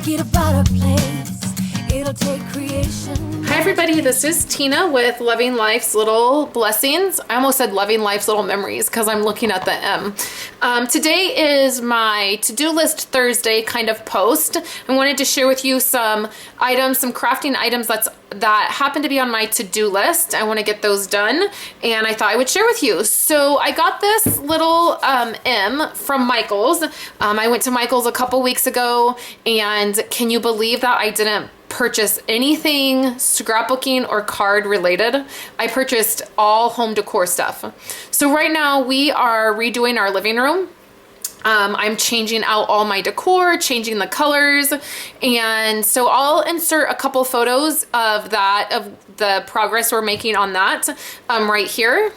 make it a better place. It'll take creation. Hi everybody, this is Tina with Loving Life's Little Blessings. I almost said Loving Life's Little Memories because I'm looking at the M. Today is my to-do list Thursday kind of post. I wanted to share with you some items, some crafting items that happen to be on my to-do list. I want to get those done and I thought I would share with you. So I got this little M from Michael's. I went to Michael's a couple weeks ago, and can you believe that I didn't purchase anything scrapbooking or card related? I purchased all home decor stuff. So right now we are redoing our living room. I'm changing out all my decor, changing the colors, and so I'll insert a couple photos of the progress we're making on that right here.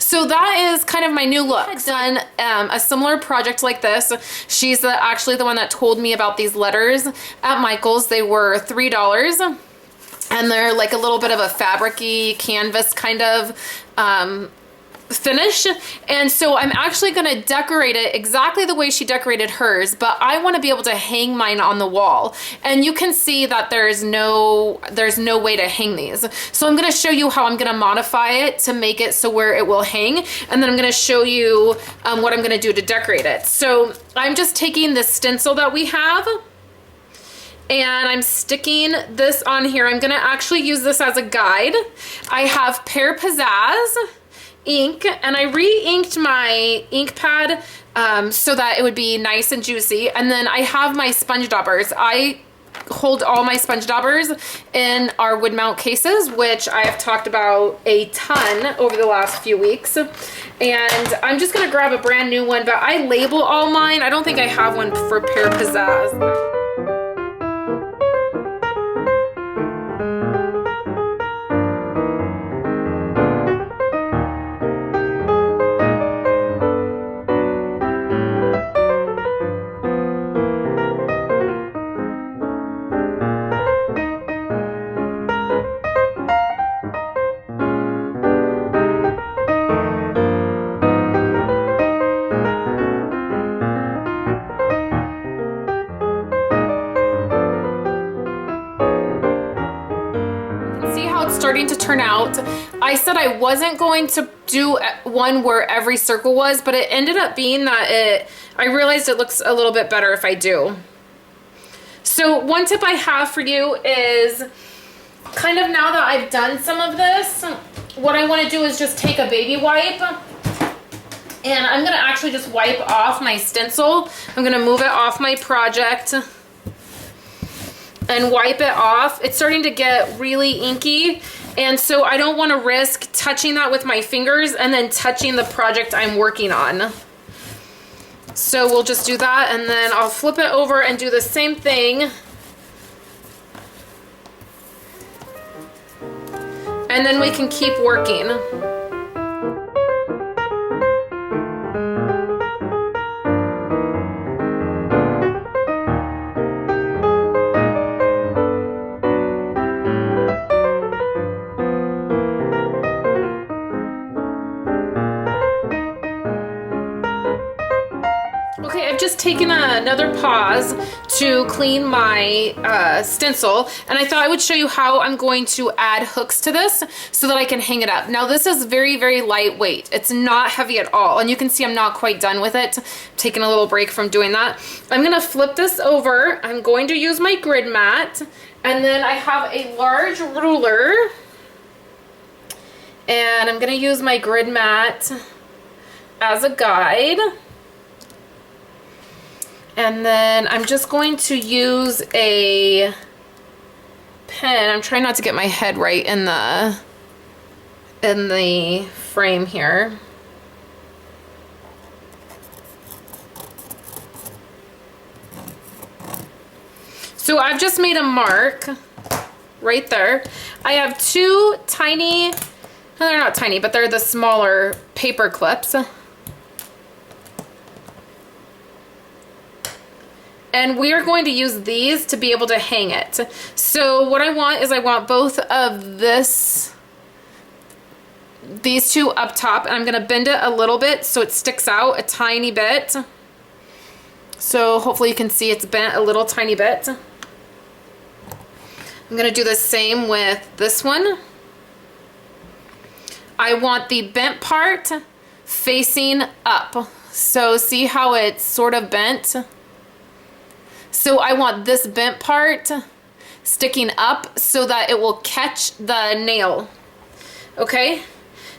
So that is kind of my new look. I've done a similar project like this. She's actually the one that told me about these letters at Michael's. They were $3 and they're like a little bit of a fabric-y canvas kind of finish. And so I'm actually gonna decorate it exactly the way she decorated hers, but I want to be able to hang mine on the wall. And you can see that there's no way to hang these. So I'm gonna show you how I'm gonna modify it to make it so where it will hang, and then I'm gonna show you what I'm gonna do to decorate it. So I'm just taking this stencil that we have and I'm sticking this on here. I'm gonna actually use this as a guide. I have Pear Pizzazz ink, and I re-inked my ink pad so that it would be nice and juicy. And then I have my sponge daubers. I hold all my sponge daubers in our wood mount cases, which I have talked about a ton over the last few weeks. And I'm just gonna grab a brand new one, but I label all mine. I don't think I have one for Pear Pizzazz. Starting to turn out. I said I wasn't going to do one where every circle was, but it ended up being that I realized it looks a little bit better if I do. So one tip I have for you is kind of now that I've done some of this, what I want to do is just take a baby wipe, and I'm going to actually just wipe off my stencil. I'm going to move it off my project and wipe it off. It's starting to get really inky, and so I don't want to risk touching that with my fingers and then touching the project I'm working on. So we'll just do that, and then I'll flip it over and do the same thing. And then we can keep working. Okay, I've just taken another pause to clean my stencil, and I thought I would show you how I'm going to add hooks to this so that I can hang it up. Now this is very, very lightweight. It's not heavy at all, and you can see I'm not quite done with it. Taking a little break from doing that. I'm gonna flip this over. I'm going to use my grid mat, and then I have a large ruler, and I'm gonna use my grid mat as a guide. And then I'm just going to use a pen. I'm trying not to get my head right in the frame here. So I've just made a mark right there. I have two tiny, no, they're not tiny, but they're the smaller paper clips. And we are going to use these to be able to hang it. So what I want is I want both of these two up top, and I'm gonna bend it a little bit so it sticks out a tiny bit. So hopefully you can see it's bent a little tiny bit. I'm gonna do the same with this one. I want the bent part facing up. So see how it's sort of bent? So I want this bent part sticking up so that it will catch the nail. Okay?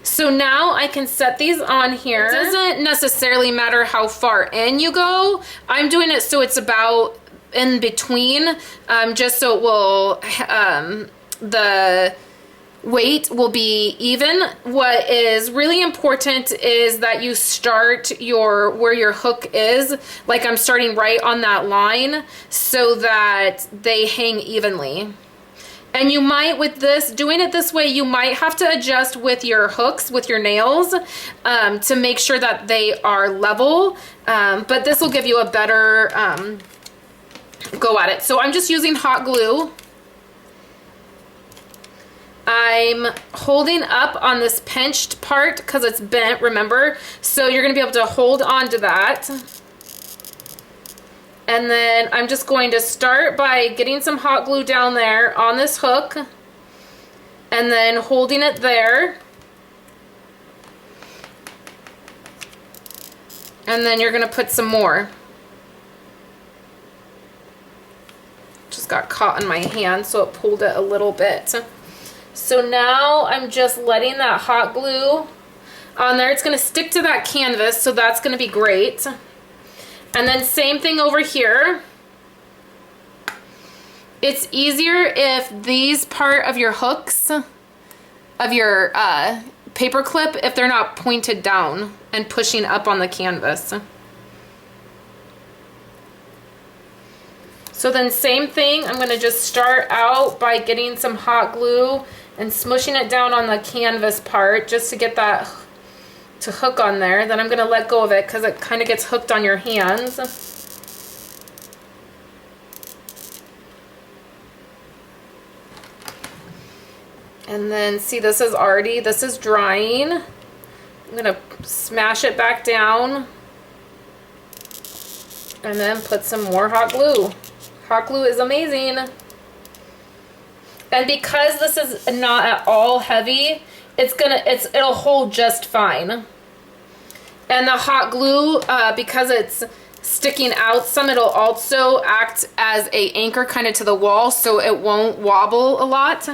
So now I can set these on here. It doesn't necessarily matter how far in you go. I'm doing it so it's about in between, just so it will, the weight will be even. What is really important is that you start where your hook is, like I'm starting right on that line, so that they hang evenly. And you might, with this, doing it this way, you might have to adjust with your hooks, with your nails, to make sure that they are level, but this will give you a better go at it. So I'm just using hot glue. I'm holding up on this pinched part because it's bent, remember? So you're gonna be able to hold on to that. And then I'm just going to start by getting some hot glue down there on this hook and then holding it there. And then you're gonna put some more. Just got caught in my hand, so it pulled it a little bit. So now I'm just letting that hot glue on there. It's gonna stick to that canvas, so that's gonna be great. And then same thing over here. It's easier if these part of your hooks, of your paper clip, if they're not pointed down and pushing up on the canvas. So then same thing, I'm gonna just start out by getting some hot glue and smushing it down on the canvas part just to get that to hook on there. Then I'm gonna let go of it because it kind of gets hooked on your hands. And then see, this is drying. I'm gonna smash it back down and then put some more hot glue. Hot glue is amazing. And because this is not at all heavy, it'll hold just fine. And the hot glue, because it's sticking out some, it'll also act as a anchor kind of to the wall, so it won't wobble a lot.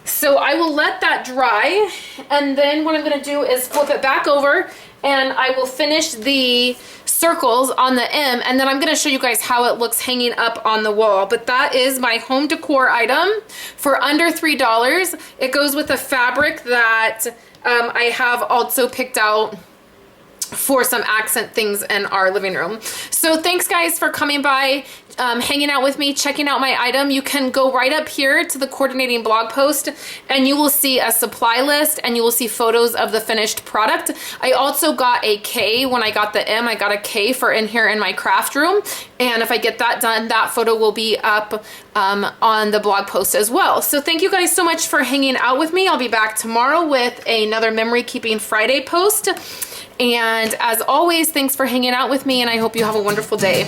So I will let that dry, and then what I'm gonna do is flip it back over, and I will finish the circles on the M, and then I'm gonna show you guys how it looks hanging up on the wall. But that is my home decor item for under $3. It goes with a fabric that I have also picked out for some accent things in our living room. So thanks guys for coming by, hanging out with me, checking out my item. You can go right up here to the coordinating blog post and you will see a supply list and you will see photos of the finished product. I also got a K when I got the M. I got a K for in here in my craft room, and if I get that done, that photo will be up on the blog post as well. So thank you guys so much for hanging out with me. I'll be back tomorrow with another Memory Keeping Friday post. And as always, thanks for hanging out with me, and I hope you have a wonderful day.